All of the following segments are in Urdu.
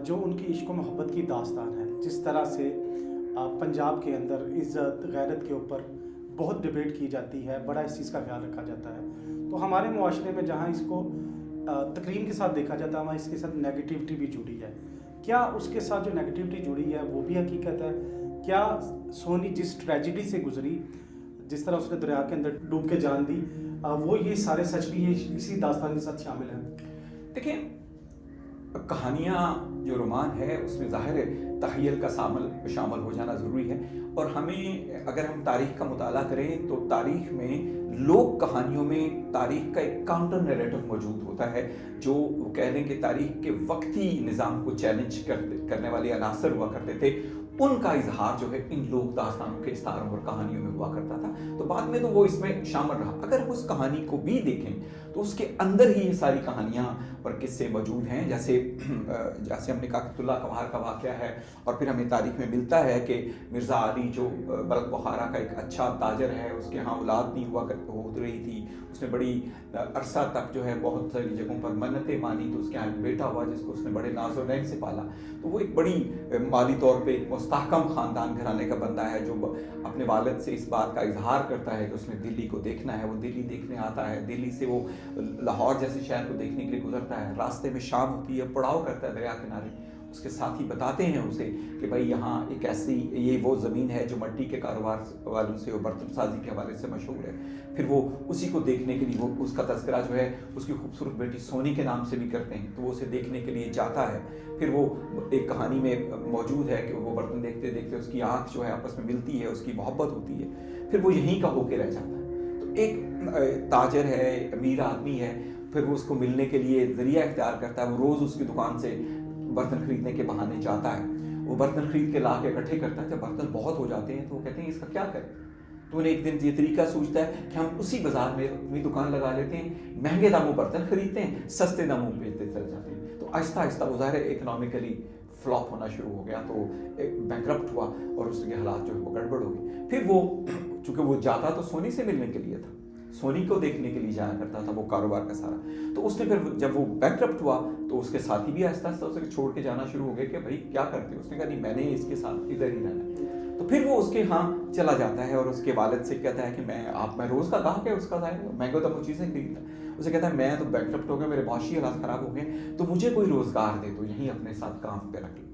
جو ان کی عشق و محبت کی داستان ہے، جس طرح سے پنجاب کے اندر عزت غیرت کے اوپر بہت ڈبیٹ کی جاتی ہے، بڑا اس چیز کا خیال رکھا جاتا ہے، تو ہمارے معاشرے میں جہاں اس کو تکریم کے ساتھ دیکھا جاتا ہے وہاں اس کے ساتھ نیگیٹیوٹی بھی جڑی ہے۔ کیا اس کے ساتھ جو نیگیٹیوٹی جڑی ہے وہ بھی حقیقت ہے؟ کیا سونی جس ٹریجڈی سے گزری، جس طرح اس نے دریا کے اندر ڈوب کے جان دی، وہ یہ سارے سچ بھی اسی داستان کے ساتھ شامل ہیں؟ دیکھیں، کہانیاں جو رومان ہے اس میں ظاہر ہے تخیل کا شامل ہو جانا ضروری ہے، اور ہمیں اگر ہم تاریخ کا مطالعہ کریں تو تاریخ میں لوک کہانیوں میں تاریخ کا ایک کاؤنٹر نیریٹو موجود ہوتا ہے، جو وہ کہہ لیں کہ تاریخ کے وقتی نظام کو چیلنج کرنے والے عناصر ہوا کرتے تھے، ان کا اظہار جو ہے ان لوک داستانوں کے استاروں اور کہانیوں میں ہوا کرتا تھا۔ تو بعد میں تو وہ اس میں شامل رہا۔ اگر ہم اس کہانی کو بھی دیکھیں تو اس کے اندر ہی یہ ساری کہانیاں اور قصے موجود ہیں، جیسے ہم نے کہا کہ عبداللہ قوار کا واقعہ ہے، اور پھر ہمیں تاریخ میں ملتا ہے کہ مرزا علی جو بلخ بخارا کا ایک اچھا تاجر ہے، اس کے ہاں اولاد نہیں ہو رہی تھی، اس نے بڑی عرصہ تک جو ہے بہت ساری جگہوں پر منتیں مانی، تو اس کے یہاں ایک بیٹا ہوا جس کو اس نے بڑے ناز و نعمت سے پالا، تو وہ ایک بڑی مالی طور پہ مستحکم خاندان گھرانے کا بندہ ہے، جو اپنے والد سے اس بات کا اظہار کرتا ہے کہ اس نے دلی کو دیکھنا ہے۔ وہ دلی دیکھنے آتا ہے، دلی سے وہ لاہور جیسے شہر کو دیکھنے کے لیے گزرتا ہے، راستے میں شام ہوتی ہے، پڑاؤ کرتا ہے دریا کنارے، اس کے ساتھی بتاتے ہیں اسے کہ بھائی یہاں ایک ایسی یہ وہ زمین ہے جو مٹی کے کاروبار والوں سے اور برتن سازی کے حوالے سے مشہور ہے۔ پھر وہ اسی کو دیکھنے کے لیے وہ اس کا تذکرہ جو ہے اس کی خوبصورت بیٹی سونی کے نام سے بھی کرتے ہیں، تو وہ اسے دیکھنے کے لیے جاتا ہے۔ پھر وہ ایک کہانی میں موجود ہے کہ وہ برتن دیکھتے دیکھتے اس کی آنکھ جو ہے آپس میں ملتی ہے، اس کی محبت ہوتی ہے، پھر وہ یہیں کا ہو کے رہ جاتا ہے۔ تو ایک تاجر ہے، امیر آدمی ہے، پھر وہ اس کو ملنے کے لیے ذریعہ اختیار کرتا ہے، وہ روز اس کی دکان سے برتن خریدنے کے بہانے جاتا ہے، وہ برتن خرید کے لا کے اکٹھے کرتا ہے۔ جب برتن بہت ہو جاتے ہیں تو وہ کہتے ہیں اس کا کیا کریں؟ تو انہیں ایک دن یہ طریقہ سوچتا ہے کہ ہم اسی بازار میں اپنی دکان لگا لیتے ہیں، مہنگے داموں برتن خریدتے ہیں، سستے داموں بیچتے چل جاتے ہیں۔ تو آہستہ آہستہ وہ ظاہر اکنامکلی فلاپ ہونا شروع ہو گیا، تو بینکرپٹ ہوا اور اس کے حالات جو ہے وہ گڑبڑ ہو گئی۔ پھر وہ چونکہ وہ جاتا تو سونی سے ملنے کے لیے تھا، سونی کو دیکھنے کے لیے جایا کرتا تھا وہ کاروبار کا سارا، تو اس نے پھر جب وہ بینکرپٹ ہوا تو اس کے ساتھی بھی آہستہ آہستہ اسے چھوڑ کے جانا شروع ہو گئے کہ بھائی کیا کرتے ہو؟ اس نے کہا نہیں، میں نے اس کے ساتھ ادھر ہی رہنا۔ تو پھر وہ اس کے ہاں چلا جاتا ہے اور اس کے والد سے کہتا ہے کہ میں روز کا گاہک ہے اس کا، ظاہر مہنگو دموں چیزیں خریدتا ہے، اسے کہتا ہے میں تو بینکرپٹ ہو گیا، میرے معاشی حالات خراب ہو گئے، تو مجھے کوئی روزگار دے دو، یہیں اپنے ساتھ کام پہ رکھ لو۔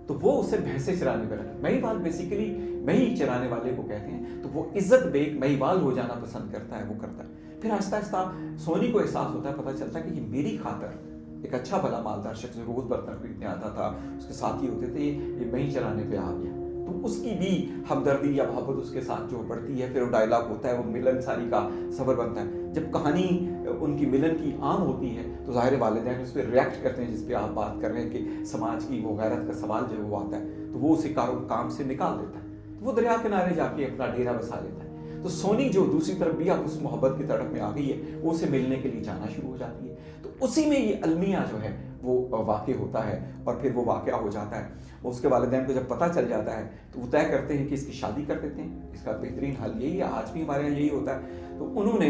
تو وہ اسے بھینسیں چرانے پہ رکھے، مہیوال بیسیکلی مہی چرانے والے کو کہتے ہیں، تو وہ عزت بیگ مہیوال ہو جانا پسند کرتا ہے، وہ کرتا ہے۔ پھر آہستہ آہستہ سونی کو احساس ہوتا ہے، پتہ چلتا ہے کہ یہ میری خاطر ایک اچھا بھلا مالدار شخص جو روز برتن خریدنے آتا تھا، اس کے ساتھی ہوتے تھے، یہ مہی چرانے پہ آ گیا، تو اس کی بھی ہمدردی یا محبت اس کے ساتھ جو بڑھتی ہے۔ پھر وہ ڈائلاگ ہوتا ہے، وہ ملن ساری کا سفر بنتا ہے۔ جب کہانی ان کی ملن کی عام ہوتی ہے تو ظاہر والدین اس پہ ریئیکٹ کرتے ہیں، جس پہ آپ بات کر رہے ہیں کہ سماج کی وہ غیرت کا سوال جو وہ آتا ہے، تو وہ اسے کام سے نکال دیتا ہے، وہ دریا کنارے جا کے اپنا ڈیرا بسا لیتا ہے۔ تو سونی جو دوسری طرف بھی اب اس محبت کی طرف میں آ گئی ہے، وہ اسے ملنے کے لیے جانا شروع ہو جاتی ہے، تو اسی میں یہ المیہ جو ہے وہ واقع ہوتا ہے، اور پھر وہ واقعہ ہو جاتا ہے۔ اس کے والدین کو جب پتہ چل جاتا ہے تو وہ طے کرتے ہیں کہ اس کی شادی کر دیتے ہیں، اس کا بہترین حل یہی ہے، آج بھی ہمارے یہاں یہی ہوتا ہے۔ تو انہوں نے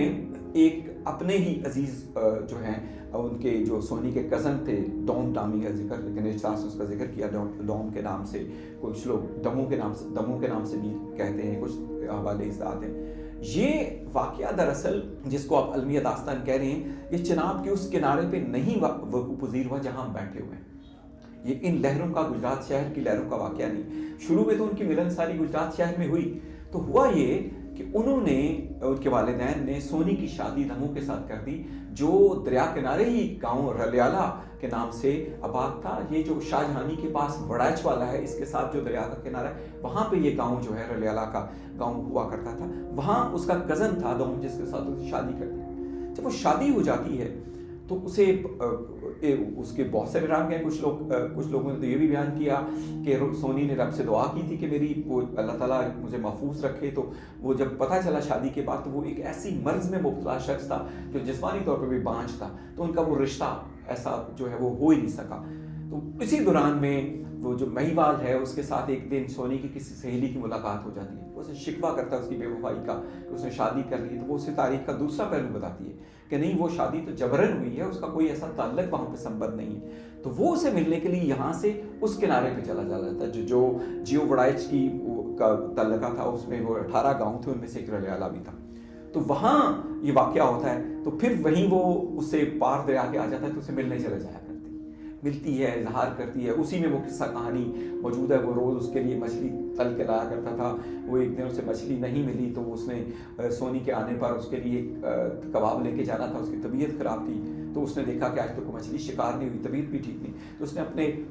ایک اپنے ہی عزیز جو ہیں ان کے جو سونی کے کزن تھے، ڈوم ٹامی کا ذکر گنیش داس نے اس کا ذکر کیا، ڈوم کے نام سے، کچھ لوگ دمو کے نام سے بھی کہتے ہیں، کچھ حوالے اجزاء ہیں۔ یہ واقعہ دراصل جس کو آپ المیہ داستان کہہ رہے ہیں، یہ چناب کے اس کنارے پہ نہیں وقوع پذیر ہوا جہاں ہم بیٹھے ہوئے ہیں۔ یہ ان لہروں کا، گجرات شہر کی لہروں کا واقعہ نہیں۔ شروع میں تو ان کی ملن ساری گجرات شہر میں ہوئی، تو ہوا یہ کہ انہوں نے، ان کے والدین نے سونی کی شادی دمو کے ساتھ کر دی، جو دریا کنارے ہی گاؤں رلیالہ کے نام سے آباد تھا۔ یہ جو شاہجہانی کے پاس وڑائچ والا ہے، اس کے ساتھ جو دریا کا کنارہ ہے، وہاں پہ یہ گاؤں جو ہے رلیالہ کا گاؤں ہوا کرتا تھا۔ وہاں اس کا کزن تھا دوم، جس کے ساتھ اسے شادی کر دی۔ جب وہ شادی ہو جاتی ہے تو اسے اس کے بہت سے رنگ ہیں، کچھ لوگوں نے تو یہ بھی بیان کیا کہ سونی نے رب سے دعا کی تھی کہ میری وہ اللہ تعالیٰ مجھے محفوظ رکھے، تو وہ جب پتہ چلا شادی کے بعد تو وہ ایک ایسی مرض میں مبتلا شخص تھا جو جسمانی طور پہ بھی بانجھ تھا، تو ان کا وہ رشتہ ایسا جو ہے وہ ہو ہی نہیں سکا۔ تو اسی دوران میں وہ جو مہیوال ہے اس کے ساتھ ایک دن سونی کی کسی سہیلی کی ملاقات ہو جاتی ہے. وہ اسے شکوہ کرتا ہے اس کی بے وفائی کا کہ اس نے شادی کر لی. تو وہ اسے تاریخ کا دوسرا پہلو بتاتی ہے کہ نہیں وہ شادی تو جبرن ہوئی ہے, اس کا کوئی ایسا تعلق وہاں پہ سمبند نہیں ہے. تو وہ اسے ملنے کے لیے یہاں سے اس کنارے پہ چلا جاتا ہے جو جیو وڑائچ کی کا تعلقہ تھا, اس میں وہ 18 گاؤں تھے, ان میں سے ایک رلیالہ بھی تھا. تو وہاں یہ واقعہ ہوتا ہے. تو پھر وہیں وہ اس سے پار دریا کے آ جاتا ہے, تو اسے ملنے چلے جایا ملتی ہے, اظہار کرتی ہے. اسی میں وہ قصہ کہانی موجود ہے. وہ روز اس کے لیے مچھلی تل کے لایا کرتا تھا. وہ ایک دن اسے مچھلی نہیں ملی تو اس نے سونی کے آنے پر اس کے لیے کباب لے کے جانا تھا. اس کی طبیعت خراب تھی تو اس نے دیکھا کہ آج تک مچھلی شکار نہیں ہوئی, طبیعت بھی ٹھیک نہیں. تو اس نے اپنے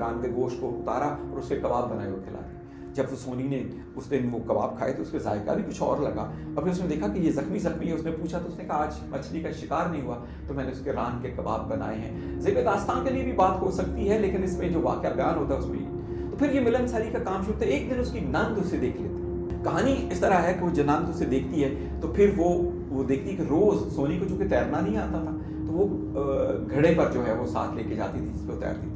ران کے گوشت کو اتارا اور اس کے کباب بنائے اور کھلا دیے. جب وہ سونی نے اس دن وہ کباب کھائے تو اس کے ذائقہ بھی کچھ اور لگا, اور پھر اس نے دیکھا کہ یہ زخمی ہے. اس نے پوچھا تو اس نے کہا آج مچھلی کا شکار نہیں ہوا تو میں نے اس کے ران کے کباب بنائے ہیں. زیب داستان کے لیے بھی بات ہو سکتی ہے, لیکن اس میں جو واقعہ بیان ہوتا ہے اس میں تو پھر یہ ملن ساری کا کام شروع ہوتا ہے. ایک دن اس کی نند اسے دیکھ لیتی ہے. کہانی اس طرح ہے کہ وہ جو نند اسے دیکھتی ہے تو پھر وہ دیکھتی ہے کہ روز سونی کو چونکہ تیرنا نہیں آتا تھا تو وہ گھڑے پر جو ہے وہ ساتھ لے کے جاتی تھی, جس پہ تیرتی تھی.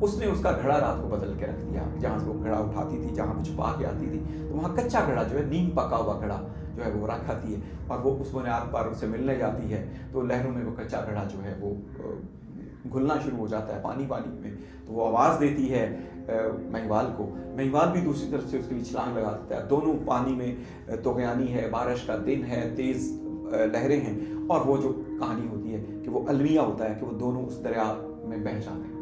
اس نے اس کا گھڑا رات کو بدل کے رکھ دیا. جہاں سے وہ گھڑا اٹھاتی تھی, جہاں پہ چھپا کے آتی تھی, تو وہاں کچا گھڑا جو ہے, نیم پکا ہوا گھڑا جو ہے وہ رکھاتی ہے. اور وہ اس بنیاد پر اسے ملنے جاتی ہے تو لہروں میں وہ کچا گھڑا جو ہے وہ گھلنا شروع ہو جاتا ہے پانی میں. تو وہ آواز دیتی ہے مہیوال کو. مہیوال بھی دوسری طرف سے اس کے لیے چھلانگ لگا دیتا ہے. دونوں پانی میں طغیانی ہے, بارش کا دن ہے, تیز لہریں ہیں. اور وہ جو کہانی ہوتی ہے کہ وہ المیہ ہوتا ہے کہ وہ دونوں اس دریا میں بہہ جاتے ہیں.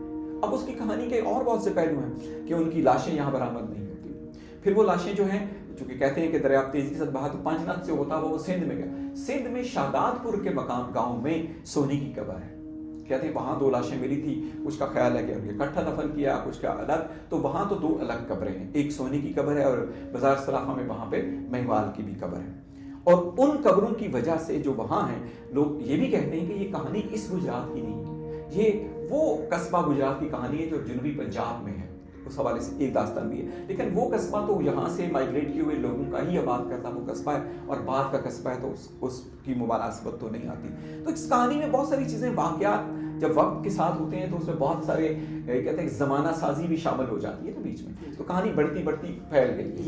اب اس کی کہانی کے اور بہت سے پہلو ہیں کہ ان کی لاشیں یہاں برآمد نہیں ہوتی. پھر وہ لاشیں جو ہیں, چونکہ کہتے ہیں کہ دریا تیزی کے ساتھ بہا تو پنجنت سے ہوتا وہ سندھ میں گیا. سندھ میں شاداد پور کے مقام گاؤں میں سونی کی قبر ہے. کہتے ہیں وہاں 2 لاشیں ملی تھی. کچھ کا خیال ہے کہ ان کے اکٹھا دفن کیا, کچھ کا الگ. تو وہاں تو 2 الگ قبریں ہیں, ایک سونی کی قبر ہے اور بازار سرافہ میں وہاں پہ مہیوال کی بھی قبر ہے. اور ان قبروں کی وجہ سے جو وہاں ہیں, لوگ یہ بھی کہتے ہیں کہ یہ کہانی اس گجرات کی نہیں, یہ وہ قصبہ گجرات کی کہانی ہے جو جنوبی پنجاب میں ہے. اس حوالے سے ایک داستان بھی ہے, لیکن وہ قصبہ تو یہاں سے مائگریٹ کیے ہوئے لوگوں کا ہی آباد کرتا وہ قصبہ ہے, اور بعد کا قصبہ ہے تو اس کی مناسبت تو نہیں آتی. تو اس کہانی میں بہت ساری چیزیں, واقعات جب وقت کے ساتھ ہوتے ہیں تو اس میں بہت سارے کہتے ہیں زمانہ سازی بھی شامل ہو جاتی ہے تو بیچ میں, تو کہانی بڑھتی پھیل گئی ہے.